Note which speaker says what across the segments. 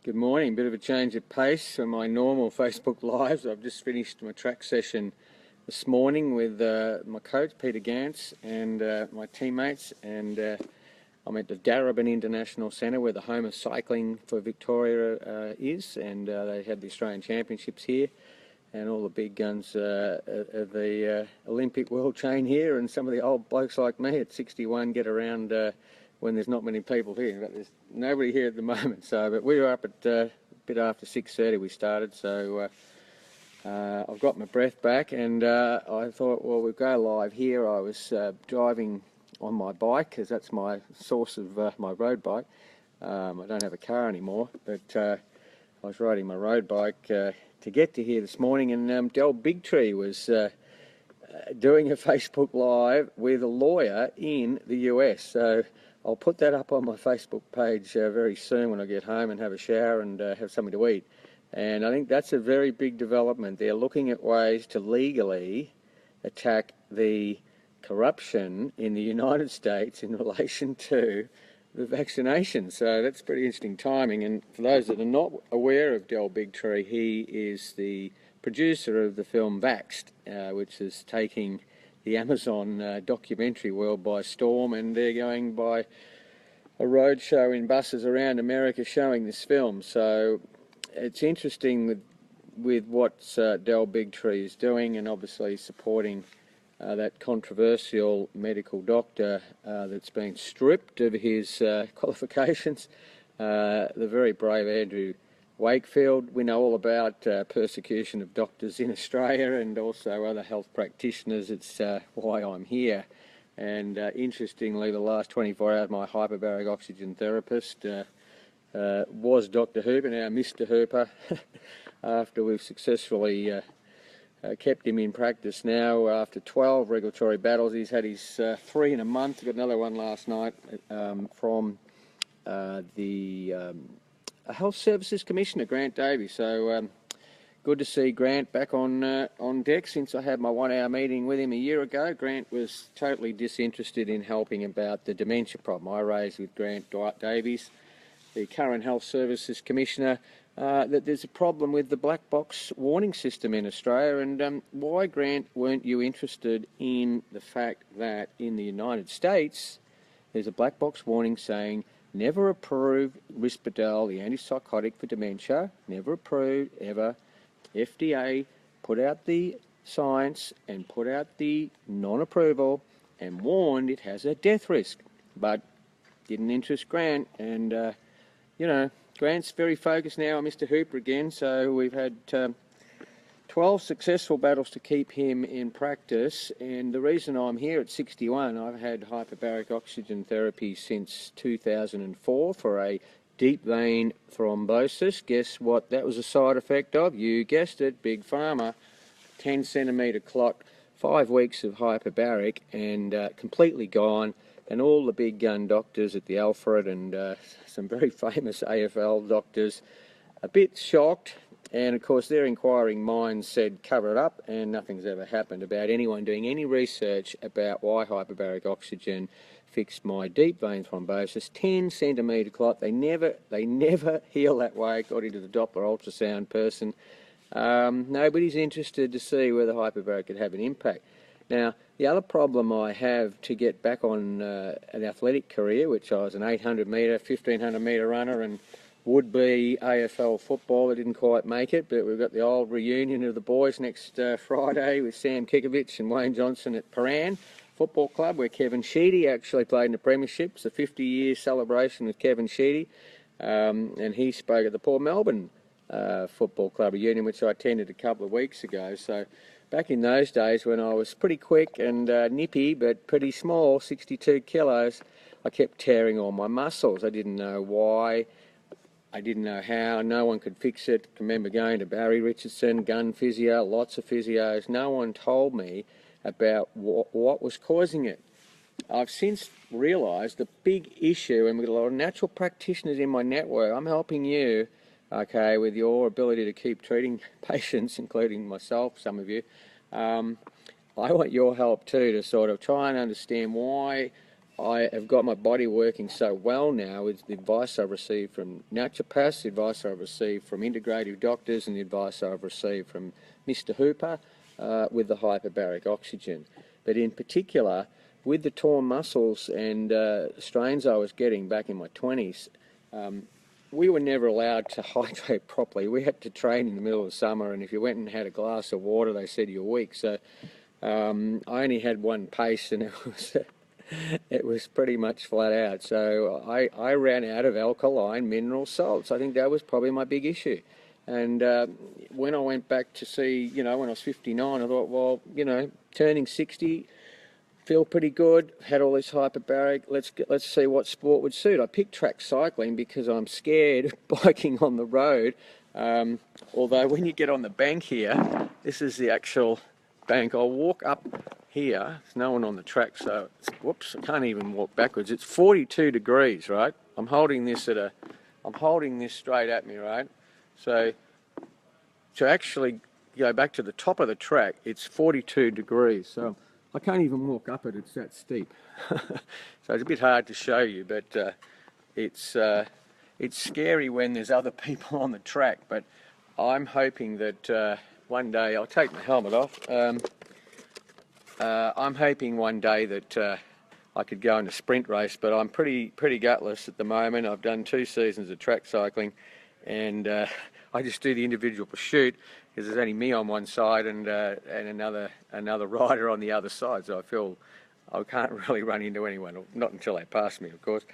Speaker 1: Good morning. Bit of a change of pace from my normal Facebook Lives. I've just finished my track session this morning with my coach, Peter Gantz, and my teammates. And I'm at the Darebin International Centre where the home of cycling for Victoria is. And they had the Australian Championships here. And all the big guns of the Olympic world chain here. And some of the old blokes like me at 61 get around when there's not many people here. But there's nobody here at the moment. But we were up at a bit after 6:30 we started. So I've got my breath back, and I thought, well, we'll go live here. I was driving on my bike, because that's my source of my road bike. I don't have a car anymore, but I was riding my road bike to get to here this morning, and Del Bigtree was doing a Facebook Live with a lawyer in the US. So I'll put that up on my Facebook page very soon when I get home and have a shower and have something to eat. And I think that's a very big development. They're looking at ways to legally attack the corruption in the United States in relation to the vaccination. So that's pretty interesting timing. And for those that are not aware of Del Bigtree, he is the producer of the film Vaxxed, which is taking the Amazon documentary world by storm, and they're going by a road show in buses around America showing this film. So it's interesting with what Del Bigtree is doing, and obviously supporting that controversial medical doctor that's been stripped of his qualifications. The very brave Andrew Wakefield. We know all about persecution of doctors in Australia and also other health practitioners. It's why I'm here. And interestingly, the last 24 hours, my hyperbaric oxygen therapist was Dr. Hooper, now Mr. Hooper, after we've successfully kept him in practice now after 12 regulatory battles. He's had his 3 in a month. Got another one last night from the Health Services Commissioner, Grant Davies. So good to see Grant back on deck since I had my 1-hour meeting with him a year ago. Grant was totally disinterested in helping about the dementia problem I raised with Grant Davies, the current Health Services Commissioner, that there's a problem with the black box warning system in Australia. And why, Grant, weren't you interested in the fact that in the United States there's a black box warning saying never approve Risperdal, the antipsychotic for dementia, never approved ever. FDA put out the science and put out the non-approval and warned it has a death risk, but didn't interest Grant. And you know, Grant's very focused now on Mr. Hooper again, so we've had 12 successful battles to keep him in practice. And the reason I'm here at 61, I've had hyperbaric oxygen therapy since 2004 for a deep vein thrombosis. Guess what that was a side effect of? You guessed it, Big Pharma. 10 centimetre clot, 5 weeks of hyperbaric, and completely gone. And all the big gun doctors at the Alfred and some very famous AFL doctors a bit shocked. And of course their inquiring minds said cover it up, and nothing's ever happened about anyone doing any research about why hyperbaric oxygen fixed my deep vein thrombosis. 10 centimetre clot. They never heal that way, according to the Doppler ultrasound person. Nobody's interested to see whether hyperbaric could have an impact. Now, the other problem I have to get back on an athletic career, which I was an 800 metre, 1500 metre runner, and would be AFL football. I didn't quite make it, but we've got the old reunion of the boys next Friday with Sam Kikovich and Wayne Johnson at Paran Football Club, where Kevin Sheedy actually played in the premiership. It's a 50-year celebration with Kevin Sheedy, and he spoke at the Port Melbourne Football Club reunion, which I attended a couple of weeks ago. So back in those days when I was pretty quick and nippy but pretty small, 62 kilos, I kept tearing all my muscles. I didn't know why. I didn't know how. No one could fix it. I remember going to Barry Richardson, gun physio, lots of physios. No one told me about what was causing it. I've since realised the big issue, and we've got a lot of natural practitioners in my network. I'm helping you, okay, with your ability to keep treating patients, including myself, some of you. I want your help too, to sort of try and understand why I have got my body working so well now with the advice I've received from naturopaths, the advice I've received from integrative doctors, and the advice I've received from Mr. Hooper with the hyperbaric oxygen. But in particular, with the torn muscles and strains I was getting back in my 20s, we were never allowed to hydrate properly. We had to train in the middle of the summer, and if you went and had a glass of water, they said you were weak. So I only had one pace, and it was pretty much flat out. So I ran out of alkaline mineral salts. I think that was probably my big issue. And when I went back to see, when I was 59, I thought, well, turning 60, feel pretty good, had all this hyperbaric, let's see what sport would suit. I picked track cycling because I'm scared of biking on the road. Although when you get on the bank here, this is the actual bank. I'll walk up here. There's no one on the track, so whoops, I can't even walk backwards. It's 42 degrees, right? I'm holding this straight at me, right? So to actually go back to the top of the track, it's 42 degrees. So I can't even walk up it, it's that steep. So it's a bit hard to show you, but it's scary when there's other people on the track. But I'm hoping that one day, I'll take my helmet off, I'm hoping one day that I could go in a sprint race, but I'm pretty gutless at the moment. I've done 2 seasons of track cycling, and I just do the individual pursuit because there's only me on one side and another rider on the other side. So I feel I can't really run into anyone, not until they pass me, of course.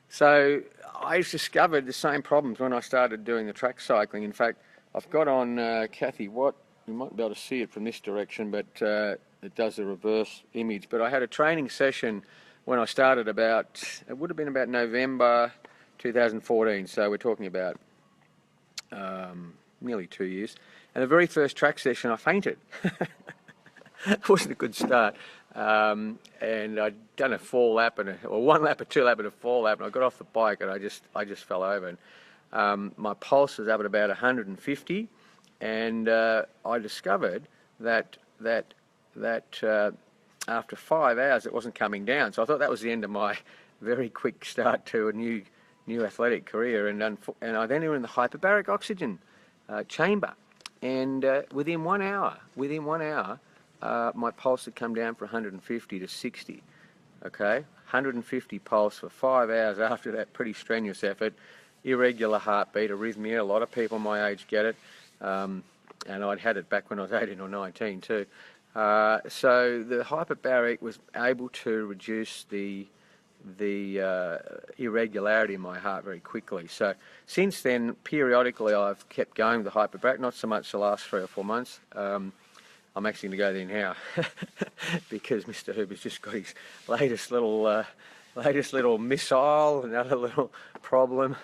Speaker 1: So I discovered the same problems when I started doing the track cycling. In fact, I've got on Kathy Watt. You might be able to see it from this direction, but it does a reverse image. But I had a training session when I started it would have been about November 2014, so we're talking about nearly 2 years. And the very first track session, I fainted. It wasn't a good start. And I'd done a 4 lap, or 1 lap, a 2 lap, and a 4 lap, and I got off the bike, and I just fell over. And my pulse was up at about 150, and I discovered that after 5 hours, it wasn't coming down. So I thought that was the end of my very quick start to a new athletic career, and I then were in the hyperbaric oxygen chamber, and within 1 hour, my pulse had come down from 150 to 60. Okay, 150 pulse for 5 hours after that pretty strenuous effort, irregular heartbeat, arrhythmia. A lot of people my age get it, and I'd had it back when I was 18 or 19 too. So the hyperbaric was able to reduce the irregularity in my heart very quickly. So since then, periodically I've kept going with the hyperbaric, not so much the last 3 or 4 months. I'm actually going to go there now because Mr. Hooper's just got his latest little missile, another little problem.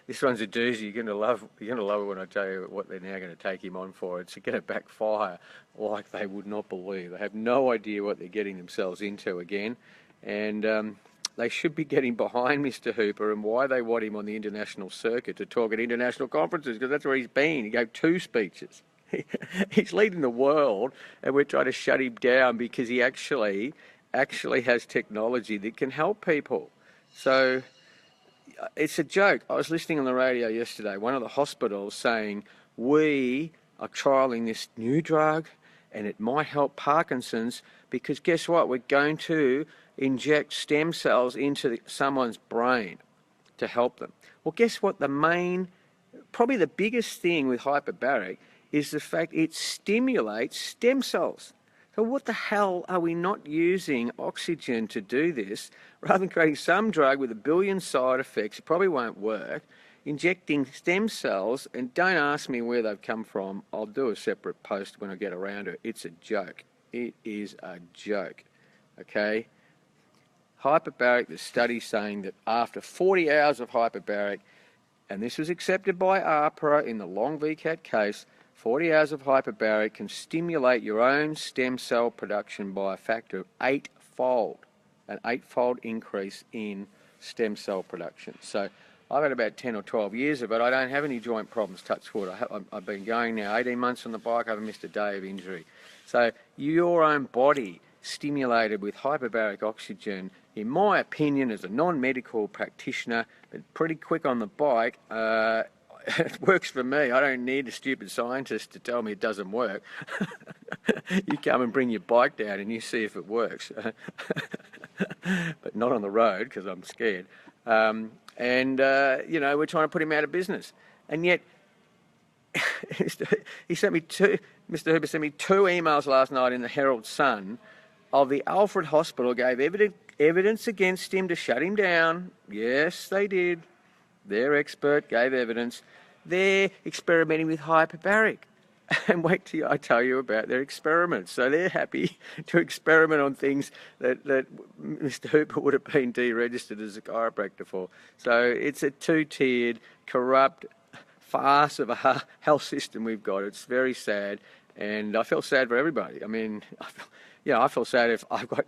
Speaker 1: This one's a doozy. You're going to love it when I tell you what they're now going to take him on for. It's going to backfire like they would not believe. They have no idea what they're getting themselves into again. And they should be getting behind Mr. Hooper and why they want him on the international circuit to talk at international conferences, because that's where he's been. He gave 2 speeches. He's leading the world, and we're trying to shut him down because he actually has technology that can help people. So it's a joke. I was listening on the radio yesterday, one of the hospitals saying, we are trialling this new drug and it might help Parkinson's because guess what? We're going to inject stem cells into someone's brain to help them. Well, guess what? Probably the biggest thing with hyperbaric is the fact it stimulates stem cells. So what the hell are we not using oxygen to do this, rather than creating some drug with 1 billion side effects? It probably won't work. Injecting stem cells, and don't ask me where they've come from. I'll do a separate post when I get around to it. It's a joke. It is a joke. Okay? Hyperbaric, the study saying that after 40 hours of hyperbaric, and this was accepted by APRA in the long VCAT case, 40 hours of hyperbaric can stimulate your own stem cell production by a factor of 8-fold, an 8-fold increase in stem cell production. So I've had about 10 or 12 years of it. I don't have any joint problems, touch wood. I've been going now 18 months on the bike. I haven't missed a day of injury. So your own body stimulated with hyperbaric oxygen, in my opinion, as a non-medical practitioner, but pretty quick on the bike, it works for me. I don't need a stupid scientist to tell me it doesn't work. You come and bring your bike down and you see if it works. But not on the road, because I'm scared. You know, we're trying to put him out of business. And yet, he sent me Mr. Hooper sent me 2 emails last night in the Herald Sun of the Alfred Hospital gave evidence against him to shut him down. Yes, they did. Their expert gave evidence. They're experimenting with hyperbaric. And wait till I tell you about their experiments. So they're happy to experiment on things that Mr. Hooper would have been deregistered as a chiropractor for. So it's a 2-tiered, corrupt farce of a health system we've got. It's very sad, and I feel sad for everybody. I mean, I feel sad if I've got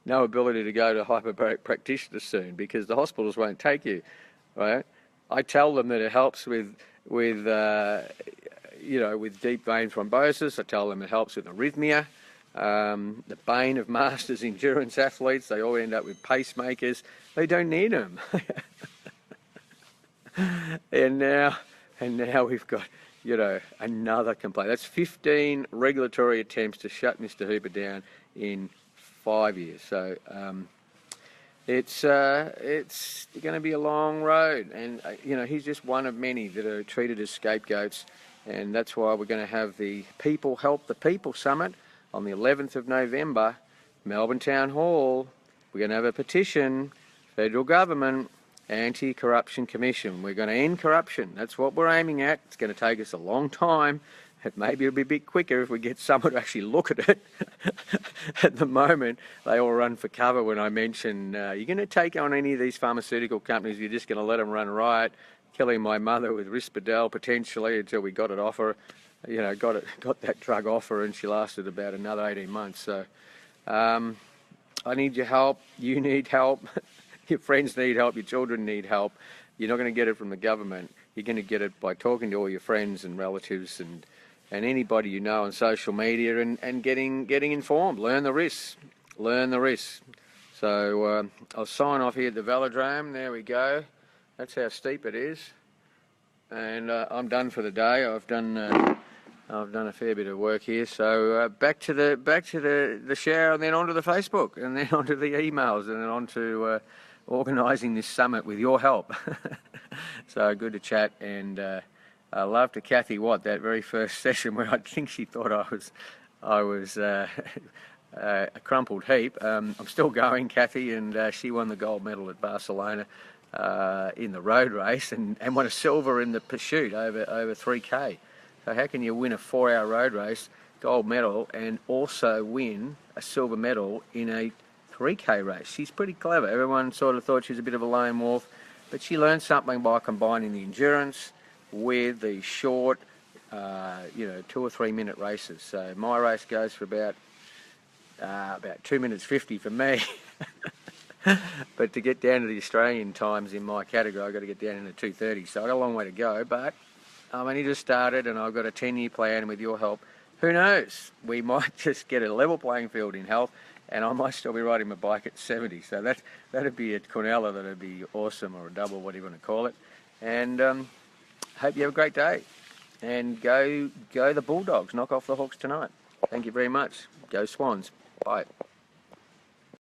Speaker 1: no ability to go to a hyperbaric practitioner soon because the hospitals won't take you, right? I tell them that it helps with deep vein thrombosis. I tell them it helps with arrhythmia. The bane of masters endurance athletes, they all end up with pacemakers. They don't need them. And now we've got, another complaint. That's 15 regulatory attempts to shut Mr. Hooper down in 5 years. So it's going to be a long road, and he's just one of many that are treated as scapegoats, and that's why we're going to have the People Help the People Summit on the 11th of November, Melbourne Town Hall. We're going to have a petition, federal government, Anti-Corruption Commission. We're going to end corruption. That's what we're aiming at. It's going to take us a long time. Maybe it'll be a bit quicker if we get someone to actually look at it. At the moment, they all run for cover when I mention, you're going to take on any of these pharmaceutical companies, you're just going to let them run riot, killing my mother with Risperdal potentially until we got it off her, got that drug off her, and she lasted about another 18 months. So I need your help. You need help. Your friends need help. Your children need help. You're not going to get it from the government. You're going to get it by talking to all your friends and relatives and anybody you know on social media and getting informed. Learn the risks. Learn the risks. So I'll sign off here at the Velodrome. There we go. That's how steep it is. And I'm done for the day. I've done a fair bit of work here. So back to the shower, and then onto the Facebook, and then onto the emails, and then onto organising this summit with your help. So good to chat, and I love to Kathy Watt, that very first session where I think she thought I was a crumpled heap. I'm still going, Kathy, and she won the gold medal at Barcelona in the road race, and won a silver in the pursuit over 3K. So how can you win a 4-hour road race, gold medal, and also win a silver medal in a 3K race? She's pretty clever. Everyone sort of thought she was a bit of a lone wolf, but she learned something by combining the endurance with the short, 2 or 3 minute races. So my race goes for about 2 minutes 50 for me. But to get down to the Australian times in my category, I've got to get down into 2:30. So I've got a long way to go, but I've only just started, and I've got a 10-year plan, and with your help, who knows? We might just get a level playing field in health, and I might still be riding my bike at 70. So that'd be at Cornella, that'd be awesome, or a double, whatever you want to call it. And hope you have a great day. And go the Bulldogs. Knock off the Hawks tonight. Thank you very much. Go Swans. Bye.